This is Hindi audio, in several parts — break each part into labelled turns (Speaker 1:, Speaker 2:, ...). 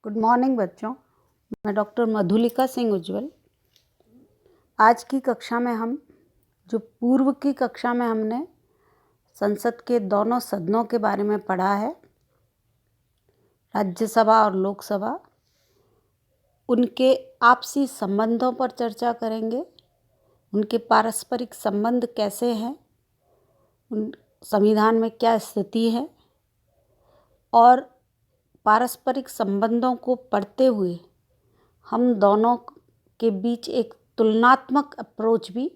Speaker 1: गुड मॉर्निंग बच्चों। मैं डॉक्टर मधुलिका सिंह उज्ज्वल। आज की कक्षा में हम जो पूर्व की कक्षा में हमने संसद के दोनों सदनों के बारे में पढ़ा है, राज्यसभा और लोकसभा, उनके आपसी संबंधों पर चर्चा करेंगे। उनके पारस्परिक संबंध कैसे हैं, उन संविधान में क्या स्थिति है, और पारस्परिक संबंधों को पढ़ते हुए हम दोनों के बीच एक तुलनात्मक अप्रोच भी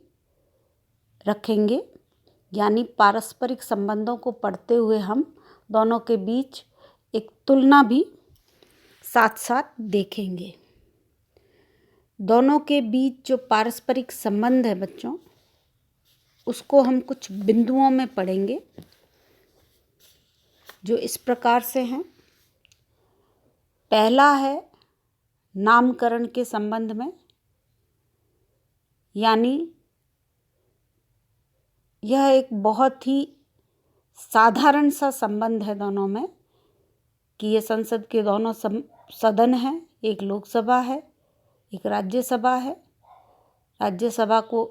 Speaker 1: रखेंगे। यानी पारस्परिक संबंधों को पढ़ते हुए हम दोनों के बीच एक तुलना भी साथ साथ देखेंगे। दोनों के बीच जो पारस्परिक संबंध है बच्चों, उसको हम कुछ बिंदुओं में पढ़ेंगे जो इस प्रकार से हैं। पहला है नामकरण के संबंध में, यानी यह एक बहुत ही साधारण सा संबंध है दोनों में कि ये संसद के दोनों सदन हैं। एक लोकसभा है, एक राज्यसभा है। राज्यसभा को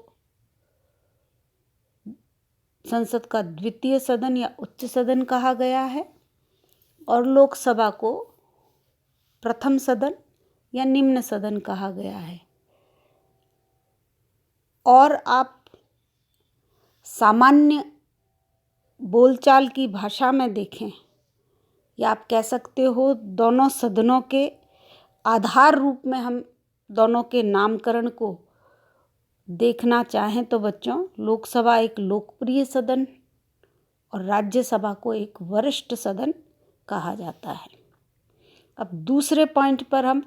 Speaker 1: संसद का द्वितीय सदन या उच्च सदन कहा गया है और लोकसभा को प्रथम सदन या निम्न सदन कहा गया है। और आप सामान्य बोलचाल की भाषा में देखें, या आप कह सकते हो दोनों सदनों के आधार रूप में हम दोनों के नामकरण को देखना चाहें तो बच्चों, लोकसभा एक लोकप्रिय सदन और राज्यसभा को एक वरिष्ठ सदन कहा जाता है। अब दूसरे पॉइंट पर हम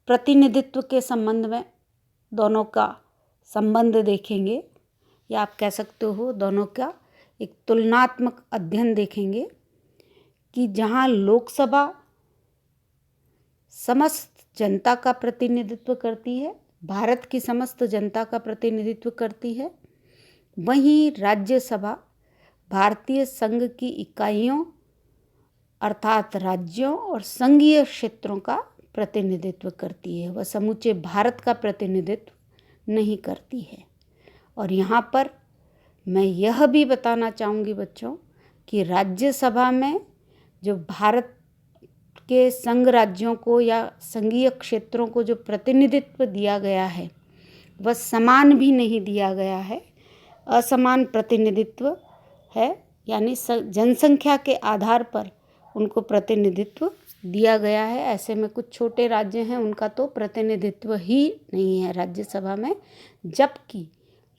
Speaker 1: प्रतिनिधित्व के संबंध में दोनों का संबंध देखेंगे, या आप कह सकते हो दोनों का एक तुलनात्मक अध्ययन देखेंगे कि जहाँ लोकसभा समस्त जनता का प्रतिनिधित्व करती है, भारत की समस्त जनता का प्रतिनिधित्व करती है, वहीं राज्यसभा भारतीय संघ की इकाइयों अर्थात राज्यों और संघीय क्षेत्रों का प्रतिनिधित्व करती है। वह समूचे भारत का प्रतिनिधित्व नहीं करती है। और यहाँ पर मैं यह भी बताना चाहूँगी बच्चों कि राज्यसभा में जो भारत के संघ राज्यों को या संघीय क्षेत्रों को जो प्रतिनिधित्व दिया गया है, वह समान भी नहीं दिया गया है, असमान प्रतिनिधित्व है। यानी जनसंख्या के आधार पर उनको प्रतिनिधित्व दिया गया है। ऐसे में कुछ छोटे राज्य हैं, उनका तो प्रतिनिधित्व ही नहीं है राज्यसभा में, जबकि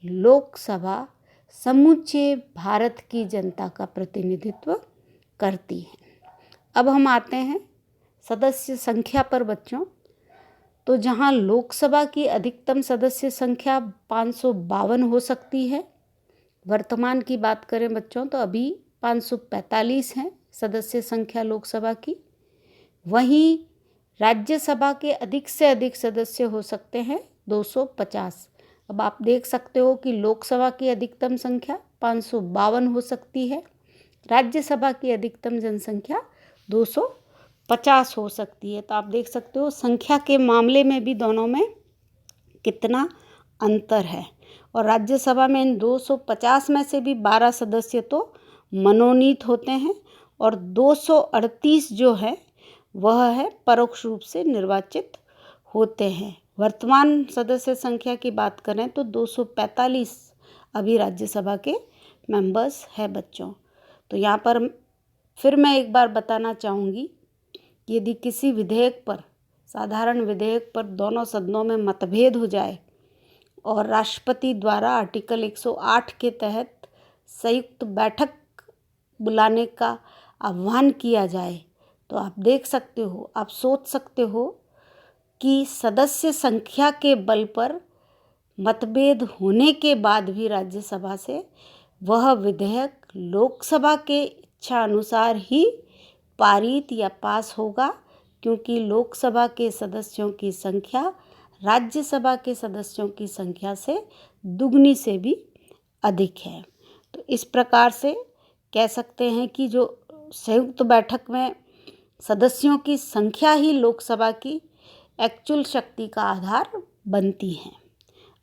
Speaker 1: लोकसभा समूचे भारत की जनता का प्रतिनिधित्व करती है। अब हम आते हैं सदस्य संख्या पर बच्चों। तो जहां लोकसभा की अधिकतम सदस्य संख्या 552 हो सकती है, वर्तमान की बात करें बच्चों तो अभी 545 है सदस्य संख्या लोकसभा की। वहीं राज्यसभा के अधिक से अधिक सदस्य हो सकते हैं 250। अब आप देख सकते हो कि लोकसभा की अधिकतम संख्या 552 हो सकती है, राज्यसभा की अधिकतम जनसंख्या 250 हो सकती है। तो आप देख सकते हो संख्या के मामले में भी दोनों में कितना अंतर है। और राज्यसभा में इन 250 में से भी 12 सदस्य तो मनोनीत होते हैं और 238 जो है वह है परोक्ष रूप से निर्वाचित होते हैं। वर्तमान सदस्य संख्या की बात करें तो 245 अभी राज्यसभा के मेंबर्स हैं बच्चों। तो यहाँ पर फिर मैं एक बार बताना चाहूँगी कि यदि किसी विधेयक पर, साधारण विधेयक पर दोनों सदनों में मतभेद हो जाए और राष्ट्रपति द्वारा आर्टिकल 108 के तहत संयुक्त बैठक बुलाने का आह्वान किया जाए, तो आप देख सकते हो, आप सोच सकते हो कि सदस्य संख्या के बल पर मतभेद होने के बाद भी राज्यसभा से वह विधेयक लोकसभा के इच्छा अनुसार ही पारित या पास होगा, क्योंकि लोकसभा के सदस्यों की संख्या राज्यसभा के सदस्यों की संख्या से दुगनी से भी अधिक है। तो इस प्रकार से कह सकते हैं कि जो संयुक्त बैठक में सदस्यों की संख्या ही लोकसभा की एक्चुअल शक्ति का आधार बनती है।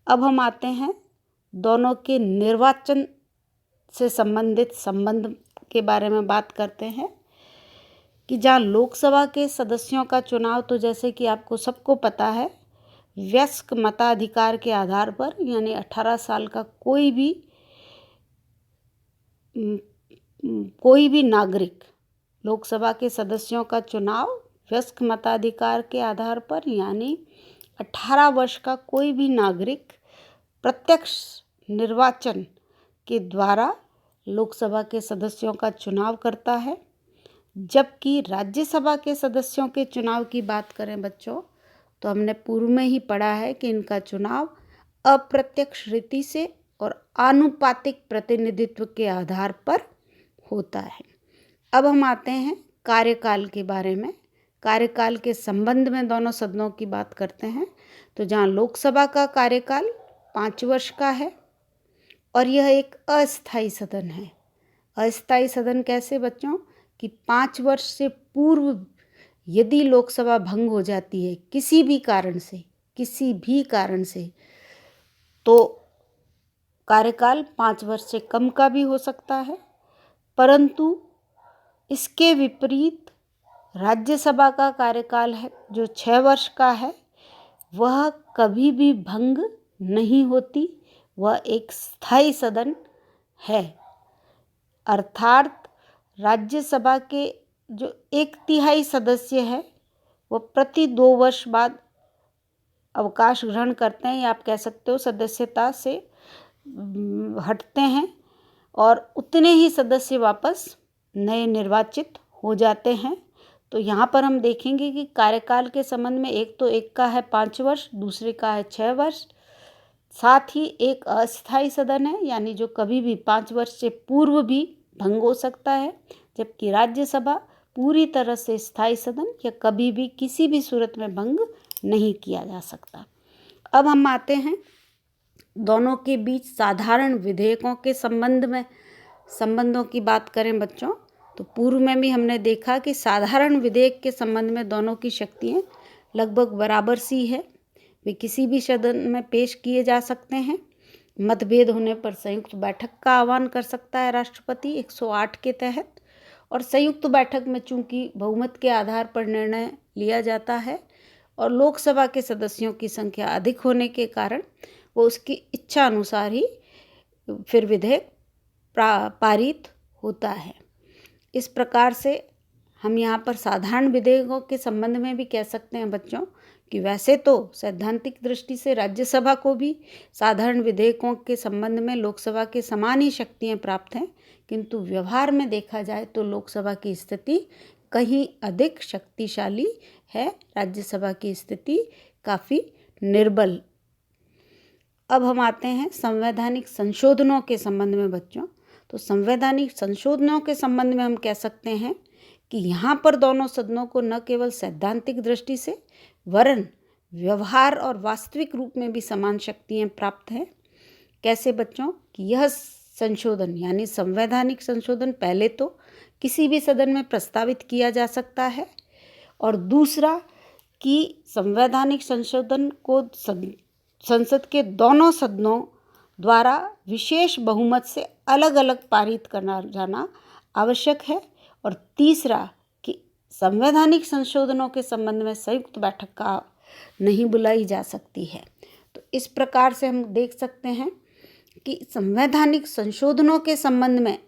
Speaker 1: अब हम आते हैं दोनों के निर्वाचन से संबंधित संबंध के बारे में बात करते हैं कि जहाँ लोकसभा के सदस्यों का चुनाव तो जैसे कि आपको सबको पता है वयस्क मताधिकार के आधार पर, यानी 18 साल का कोई भी नागरिक लोकसभा के सदस्यों का चुनाव वयस्क मताधिकार के आधार पर, यानी 18 वर्ष का कोई भी नागरिक प्रत्यक्ष निर्वाचन के द्वारा लोकसभा के सदस्यों का चुनाव करता है। जबकि राज्यसभा के सदस्यों के चुनाव की बात करें बच्चों, तो हमने पूर्व में ही पढ़ा है कि इनका चुनाव अप्रत्यक्ष रीति से और आनुपातिक प्रतिनिधित्व के आधार पर होता है। अब हम आते हैं कार्यकाल के बारे में। कार्यकाल के संबंध में दोनों सदनों की बात करते हैं। तो जहाँ लोकसभा का कार्यकाल 5 वर्ष का है और यह एक अस्थायी सदन है। अस्थायी सदन कैसे बच्चों कि 5 वर्ष से पूर्व यदि लोकसभा भंग हो जाती है किसी भी कारण से तो कार्यकाल 5 वर्ष से कम का भी हो सकता है। परंतु इसके विपरीत राज्यसभा का कार्यकाल है जो 6 वर्ष का है, वह कभी भी भंग नहीं होती, वह एक स्थायी सदन है। अर्थात राज्यसभा के जो 1/3 सदस्य है वह प्रति 2 वर्ष बाद अवकाश ग्रहण करते हैं, या आप कह सकते हो सदस्यता से हटते हैं, और उतने ही सदस्य वापस नए निर्वाचित हो जाते हैं। तो यहाँ पर हम देखेंगे कि कार्यकाल के संबंध में एक का है 5 वर्ष, दूसरे का है 6 वर्ष। साथ ही एक अस्थायी सदन है, यानी जो कभी भी 5 वर्ष से पूर्व भी भंग हो सकता है, जबकि राज्यसभा पूरी तरह से स्थायी सदन या कभी भी किसी भी सूरत में भंग नहीं किया जा सकता। अब हम आते हैं दोनों के बीच साधारण विधेयकों के संबंधों की बात करें बच्चों, तो पूर्व में भी हमने देखा कि साधारण विधेयक के संबंध में दोनों की शक्तियाँ लगभग बराबर सी है। वे किसी भी सदन में पेश किए जा सकते हैं। मतभेद होने पर संयुक्त बैठक का आह्वान कर सकता है राष्ट्रपति 108 के तहत, और संयुक्त बैठक में चूंकि बहुमत के आधार पर निर्णय लिया जाता है और लोकसभा के सदस्यों की संख्या अधिक होने के कारण वो उसकी इच्छा अनुसार ही फिर विधेयक पारित होता है। इस प्रकार से हम यहाँ पर साधारण विधेयकों के संबंध में भी कह सकते हैं बच्चों कि वैसे तो सैद्धांतिक दृष्टि से राज्यसभा को भी साधारण विधेयकों के संबंध में लोकसभा के समान ही शक्तियाँ प्राप्त हैं, किंतु व्यवहार में देखा जाए तो लोकसभा की स्थिति कहीं अधिक शक्तिशाली है, राज्यसभा की स्थिति काफ़ी निर्बल। अब हम आते हैं संवैधानिक संशोधनों के संबंध में बच्चों। तो संवैधानिक संशोधनों के संबंध में हम कह सकते हैं कि यहाँ पर दोनों सदनों को न केवल सैद्धांतिक दृष्टि से वरन व्यवहार और वास्तविक रूप में भी समान शक्तियाँ प्राप्त हैं। कैसे बच्चों कि यह संशोधन यानी संवैधानिक संशोधन पहले तो किसी भी सदन में प्रस्तावित किया जा सकता है, और दूसरा कि संवैधानिक संशोधन को संसद के दोनों सदनों द्वारा विशेष बहुमत से अलग अलग पारित करना जाना आवश्यक है, और तीसरा कि संवैधानिक संशोधनों के संबंध में संयुक्त बैठक का नहीं बुलाई जा सकती है। तो इस प्रकार से हम देख सकते हैं कि संवैधानिक संशोधनों के संबंध में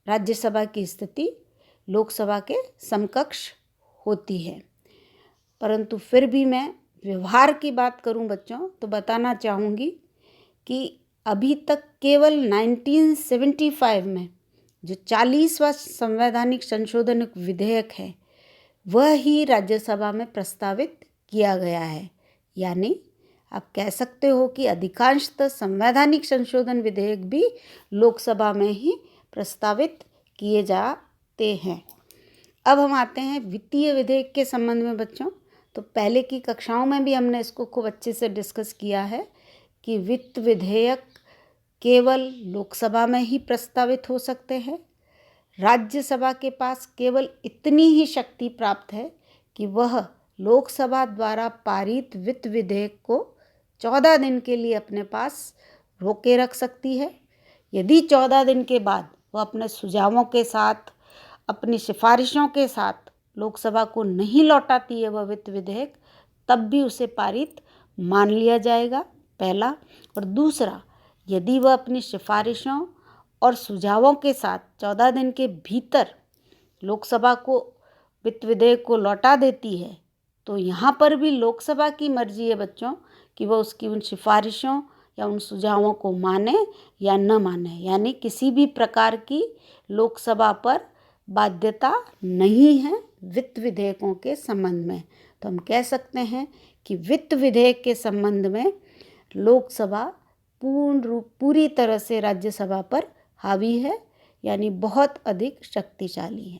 Speaker 1: राज्यसभा की स्थिति लोकसभा के समकक्ष होती है। परंतु फिर भी मैं व्यवहार की बात करूं बच्चों तो बताना चाहूँगी कि अभी तक केवल 1975 में जो 40वां संवैधानिक संशोधन विधेयक है वह ही राज्यसभा में प्रस्तावित किया गया है। यानी आप कह सकते हो कि अधिकांशतः संवैधानिक संशोधन विधेयक भी लोकसभा में ही प्रस्तावित किए जाते हैं। अब हम आते हैं वित्तीय विधेयक के संबंध में बच्चों। तो पहले की कक्षाओं में भी हमने इसको खूब अच्छे से डिस्कस किया है कि वित्त विधेयक केवल लोकसभा में ही प्रस्तावित हो सकते हैं, राज्यसभा के पास केवल इतनी ही शक्ति प्राप्त है कि वह लोकसभा द्वारा पारित वित्त विधेयक को 14 दिन के लिए अपने पास रोके रख सकती है। यदि 14 दिन के बाद वह अपने सुझावों के साथ, अपनी सिफारिशों के साथ लोकसभा को नहीं लौटाती है वह वित्त विधेयक, तब भी उसे पारित मान लिया जाएगा, पहला। और दूसरा, यदि वह अपनी सिफारिशों और सुझावों के साथ 14 दिन के भीतर लोकसभा को वित्त विधेयक को लौटा देती है, तो यहाँ पर भी लोकसभा की मर्जी है बच्चों कि वह उसकी उन सिफारिशों या उन सुझावों को माने या न माने। यानी किसी भी प्रकार की लोकसभा पर बाध्यता नहीं है वित्त विधेयकों के संबंध में। तो हम कह सकते हैं कि वित्त विधेयक के संबंध में लोकसभा पूरी तरह से राज्यसभा पर हावी है, यानी बहुत अधिक शक्तिशाली है।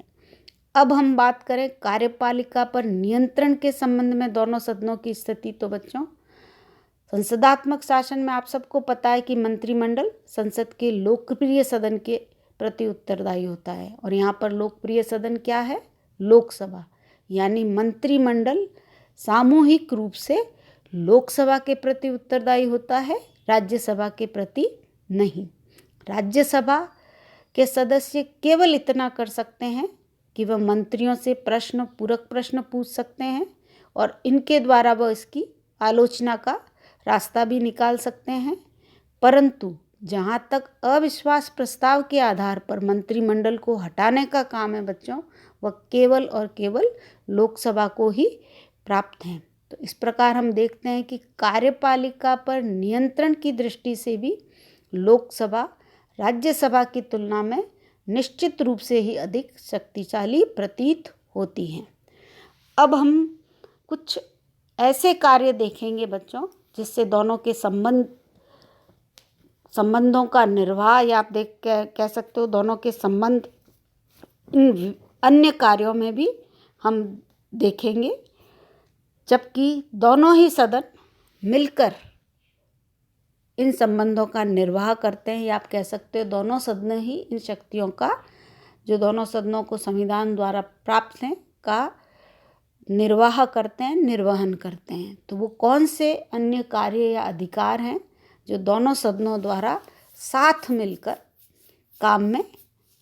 Speaker 1: अब हम बात करें कार्यपालिका पर नियंत्रण के संबंध में दोनों सदनों की स्थिति। तो बच्चों, संसदात्मक शासन में आप सबको पता है कि मंत्रिमंडल संसद के लोकप्रिय सदन के प्रति उत्तरदायी होता है, और यहाँ पर लोकप्रिय सदन क्या है? लोकसभा। यानी मंत्रिमंडल सामूहिक रूप से लोकसभा के प्रति उत्तरदायी होता है, राज्यसभा के प्रति नहीं। राज्यसभा के सदस्य केवल इतना कर सकते हैं कि वह मंत्रियों से पूरक प्रश्न पूछ सकते हैं, और इनके द्वारा वह इसकी आलोचना का रास्ता भी निकाल सकते हैं। परंतु जहाँ तक अविश्वास प्रस्ताव के आधार पर मंत्रिमंडल को हटाने का काम है बच्चों, वह केवल और केवल लोकसभा को ही प्राप्त हैं। तो इस प्रकार हम देखते हैं कि कार्यपालिका पर नियंत्रण की दृष्टि से भी लोकसभा राज्यसभा की तुलना में निश्चित रूप से ही अधिक शक्तिशाली प्रतीत होती हैं। अब हम कुछ ऐसे कार्य देखेंगे बच्चों जिससे दोनों के संबंधों का निर्वाह, या आप कह सकते हो दोनों के संबंध इन अन्य कार्यों में भी हम देखेंगे, जबकि दोनों ही सदन मिलकर इन संबंधों का निर्वाह करते हैं, या आप कह सकते हो दोनों सदन ही इन शक्तियों का, जो दोनों सदनों को संविधान द्वारा प्राप्त हैं, का निर्वाह करते हैं, निर्वहन करते हैं। तो वो कौन से अन्य कार्य या अधिकार हैं जो दोनों सदनों द्वारा साथ मिलकर काम में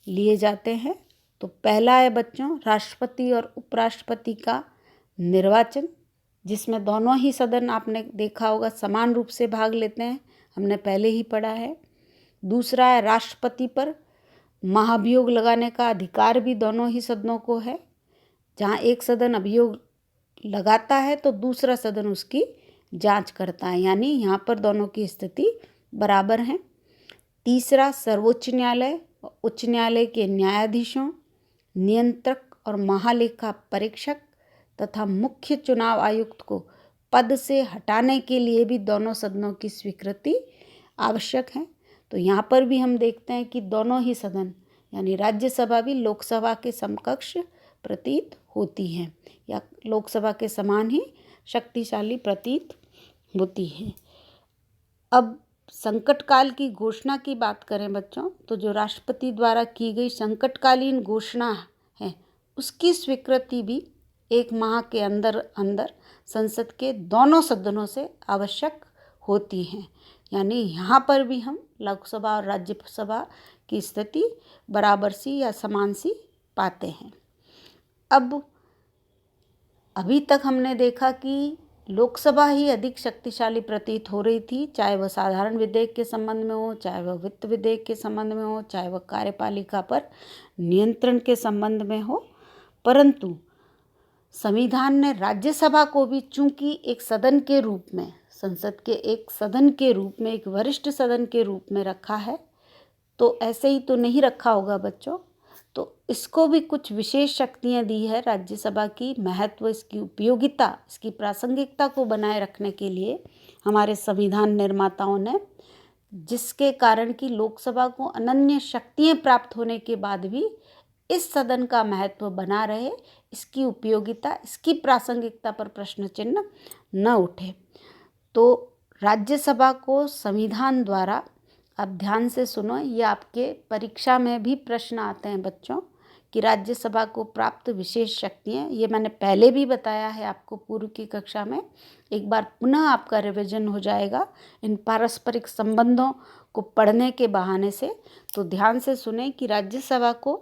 Speaker 1: लिए जाते हैं? तो पहला है बच्चों राष्ट्रपति और उपराष्ट्रपति का निर्वाचन, जिसमें दोनों ही सदन आपने देखा होगा समान रूप से भाग लेते हैं, हमने पहले ही पढ़ा है। दूसरा है राष्ट्रपति पर महाभियोग लगाने का अधिकार भी दोनों ही सदनों को है। जहाँ एक सदन अभियोग लगाता है तो दूसरा सदन उसकी जांच करता है, यानी यहाँ पर दोनों की स्थिति बराबर है। तीसरा, सर्वोच्च न्यायालय, उच्च न्यायालय के न्यायाधीशों, नियंत्रक और महालेखा परीक्षक तथा मुख्य चुनाव आयुक्त को पद से हटाने के लिए भी दोनों सदनों की स्वीकृति आवश्यक है। तो यहाँ पर भी हम देखते हैं कि दोनों ही सदन यानी राज्यसभा भी लोकसभा के समकक्ष प्रतीत होती है, या लोकसभा के समान ही शक्तिशाली प्रतीत होती है। अब संकट काल की घोषणा की बात करें बच्चों, तो जो राष्ट्रपति द्वारा की गई संकटकालीन घोषणा है उसकी स्वीकृति भी 1 माह के अंदर संसद के दोनों सदनों से आवश्यक होती हैं। यानी यहाँ पर भी हम लोकसभा और राज्यसभा की स्थिति बराबर सी या समान सी पाते हैं। अब अभी तक हमने देखा कि लोकसभा ही अधिक शक्तिशाली प्रतीत हो रही थी, चाहे वह साधारण विधेयक के संबंध में हो, चाहे वह वित्त विधेयक के संबंध में हो, चाहे वह कार्यपालिका पर नियंत्रण के संबंध में हो। परंतु संविधान ने राज्यसभा को भी चूंकि एक सदन के रूप में, संसद के एक सदन के रूप में, एक वरिष्ठ सदन के रूप में रखा है, तो ऐसे ही तो नहीं रखा होगा बच्चों। तो इसको भी कुछ विशेष शक्तियाँ दी है राज्यसभा की। महत्व, इसकी उपयोगिता, इसकी प्रासंगिकता को बनाए रखने के लिए हमारे संविधान निर्माताओं ने, जिसके कारण कि लोकसभा को अनन्य शक्तियाँ प्राप्त होने के बाद भी इस सदन का महत्व बना रहे, इसकी उपयोगिता, इसकी प्रासंगिकता पर प्रश्न चिन्ह न उठे। तो राज्यसभा को संविधान द्वारा आप ध्यान से सुनो, ये आपके परीक्षा में भी प्रश्न आते हैं बच्चों कि राज्यसभा को प्राप्त विशेष शक्तियाँ, ये मैंने पहले भी बताया है आपको पूर्व की कक्षा में। एक बार पुनः आपका रिवीजन हो जाएगा इन पारस्परिक संबंधों को पढ़ने के बहाने से। तो ध्यान से सुने कि राज्यसभा को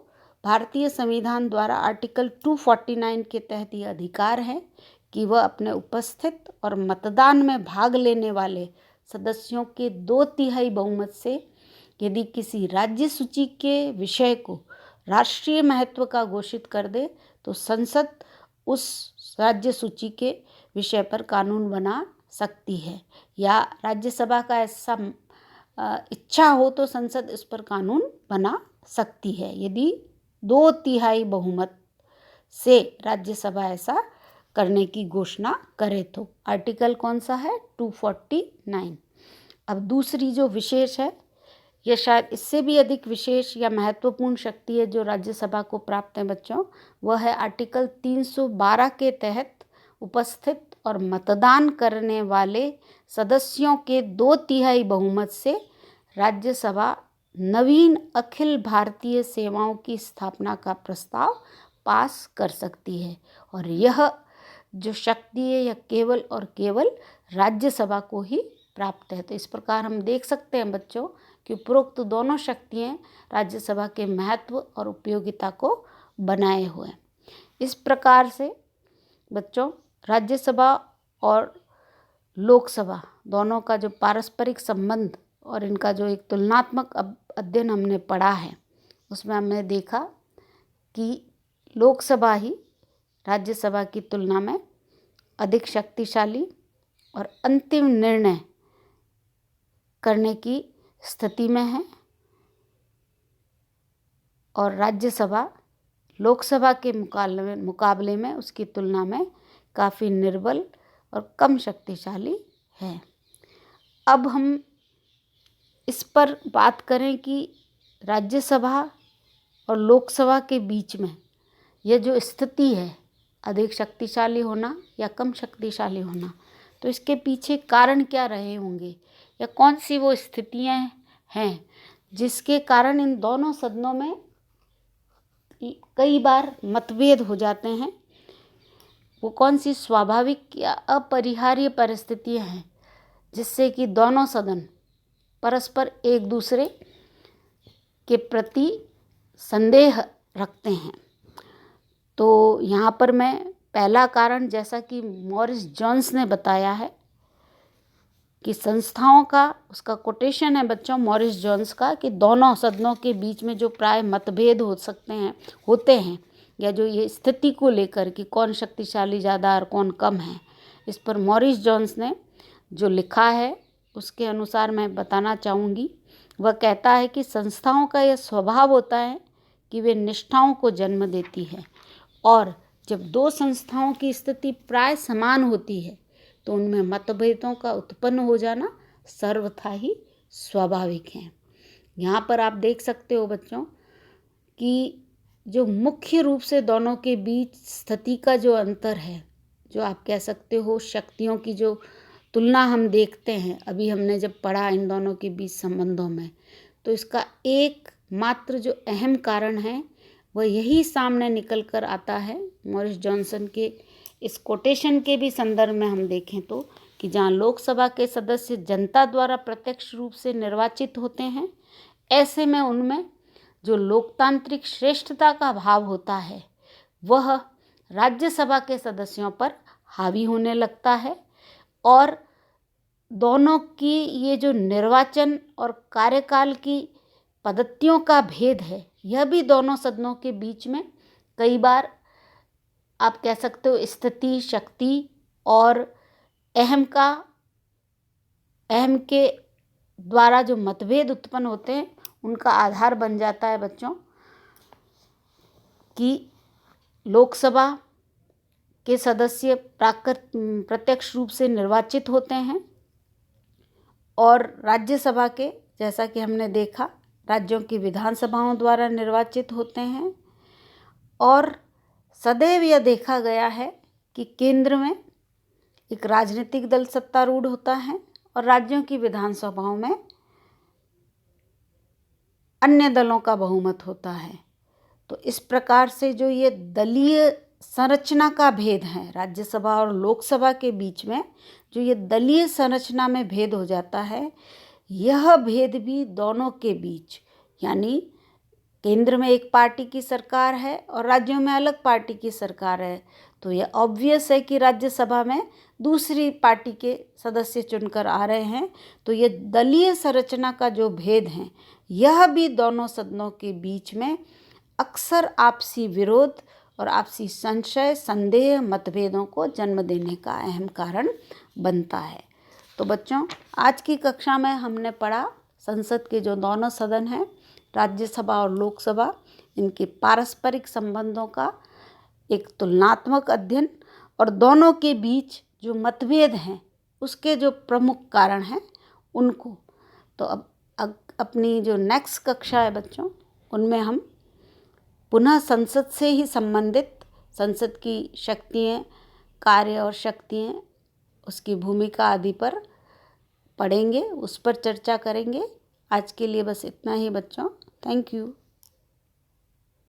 Speaker 1: भारतीय संविधान द्वारा आर्टिकल 249 के तहत ये अधिकार है कि वह अपने उपस्थित और मतदान में भाग लेने वाले सदस्यों के 2/3 बहुमत से यदि किसी राज्य सूची के विषय को राष्ट्रीय महत्व का घोषित कर दे तो संसद उस राज्य सूची के विषय पर कानून बना सकती है, या राज्यसभा का ऐसा इच्छा हो तो संसद इस पर कानून बना सकती है यदि 2/3 बहुमत से राज्यसभा ऐसा करने की घोषणा करे तो। आर्टिकल कौन सा है? 249। अब दूसरी जो विशेष है, यह शायद इससे भी अधिक विशेष या महत्वपूर्ण शक्ति है जो राज्यसभा को प्राप्त है बच्चों, वह है आर्टिकल 312 के तहत उपस्थित और मतदान करने वाले सदस्यों के 2/3 बहुमत से राज्यसभा नवीन अखिल भारतीय सेवाओं की स्थापना का प्रस्ताव पास कर सकती है। और यह जो शक्ति है यह केवल और केवल राज्यसभा को ही प्राप्त है। तो इस प्रकार हम देख सकते हैं बच्चों कि उपरोक्त दोनों शक्तियाँ राज्यसभा के महत्व और उपयोगिता को बनाए हुए हैं। इस प्रकार से बच्चों राज्यसभा और लोकसभा दोनों का जो पारस्परिक संबंध और इनका जो एक तुलनात्मक अध्ययन हमने पढ़ा है, उसमें हमने देखा कि लोकसभा ही राज्यसभा की तुलना में अधिक शक्तिशाली और अंतिम निर्णय करने की स्थिति में है, और राज्यसभा लोकसभा के मुकाबले में उसकी तुलना में काफ़ी निर्बल और कम शक्तिशाली है। अब हम इस पर बात करें कि राज्यसभा और लोकसभा के बीच में यह जो स्थिति है, अधिक शक्तिशाली होना या कम शक्तिशाली होना, तो इसके पीछे कारण क्या रहे होंगे या कौन सी वो स्थितियां हैं जिसके कारण इन दोनों सदनों में कई बार मतभेद हो जाते हैं। वो कौन सी स्वाभाविक या अपरिहार्य परिस्थितियां हैं जिससे कि दोनों सदन परस्पर एक दूसरे के प्रति संदेह रखते हैं। तो यहाँ पर मैं पहला कारण, जैसा कि मॉरिस जोन्स ने बताया है कि संस्थाओं का, उसका कोटेशन है बच्चों मॉरिस जोन्स का, कि दोनों सदनों के बीच में जो प्राय मतभेद होते हैं या जो ये स्थिति को लेकर कि कौन शक्तिशाली ज़्यादा और कौन कम है, इस पर मॉरिस जोन्स ने जो लिखा है उसके अनुसार मैं बताना चाहूँगी। वह कहता है कि संस्थाओं का यह स्वभाव होता है कि वे निष्ठाओं को जन्म देती है, और जब दो संस्थाओं की स्थिति प्राय समान होती है तो उनमें मतभेदों का उत्पन्न हो जाना सर्वथा ही स्वाभाविक है। यहाँ पर आप देख सकते हो बच्चों कि जो मुख्य रूप से दोनों के बीच स्थिति का जो अंतर है, जो आप कह सकते हो शक्तियों की जो तुलना हम देखते हैं, अभी हमने जब पढ़ा इन दोनों के बीच संबंधों में, तो इसका एक मात्र जो अहम कारण है वह यही सामने निकल कर आता है मॉरिस जॉनसन के इस कोटेशन के भी संदर्भ में हम देखें तो, कि जहाँ लोकसभा के सदस्य जनता द्वारा प्रत्यक्ष रूप से निर्वाचित होते हैं, ऐसे में उनमें जो लोकतांत्रिक श्रेष्ठता का भाव होता है वह राज्यसभा के सदस्यों पर हावी होने लगता है, और दोनों की ये जो निर्वाचन और कार्यकाल की पद्धतियों का भेद है, यह भी दोनों सदनों के बीच में कई बार आप कह सकते हो स्थिति, शक्ति और अहम के द्वारा जो मतभेद उत्पन्न होते हैं उनका आधार बन जाता है बच्चों, कि लोकसभा के सदस्य प्रत्यक्ष रूप से निर्वाचित होते हैं और राज्यसभा के, जैसा कि हमने देखा, राज्यों की विधानसभाओं द्वारा निर्वाचित होते हैं। और सदैव यह देखा गया है कि केंद्र में एक राजनीतिक दल सत्तारूढ़ होता है और राज्यों की विधानसभाओं में अन्य दलों का बहुमत होता है। तो इस प्रकार से जो ये दलीय संरचना का भेद है राज्यसभा और लोकसभा के बीच में, जो ये दलीय संरचना में भेद हो जाता है, यह भेद भी दोनों के बीच, यानी केंद्र में एक पार्टी की सरकार है और राज्यों में अलग पार्टी की सरकार है, तो यह ऑब्वियस है कि राज्यसभा में दूसरी पार्टी के सदस्य चुनकर आ रहे हैं। तो ये दलीय संरचना का जो भेद है, यह भी दोनों सदनों के बीच में अक्सर आपसी विरोध और आपसी संशय, संदेह, मतभेदों को जन्म देने का अहम कारण बनता है। तो बच्चों, आज की कक्षा में हमने पढ़ा संसद के जो दोनों सदन हैं, राज्यसभा और लोकसभा, इनके पारस्परिक संबंधों का एक तुलनात्मक अध्ययन और दोनों के बीच जो मतभेद हैं उसके जो प्रमुख कारण हैं उनको। तो अब अपनी जो नेक्स्ट कक्षा है बच्चों, उनमें हम पुनः संसद से ही संबंधित संसद की शक्तियाँ, कार्य और शक्तियाँ, उसकी भूमिका आदि पर पढ़ेंगे, उस पर चर्चा करेंगे। आज के लिए बस इतना ही बच्चों। Thank you.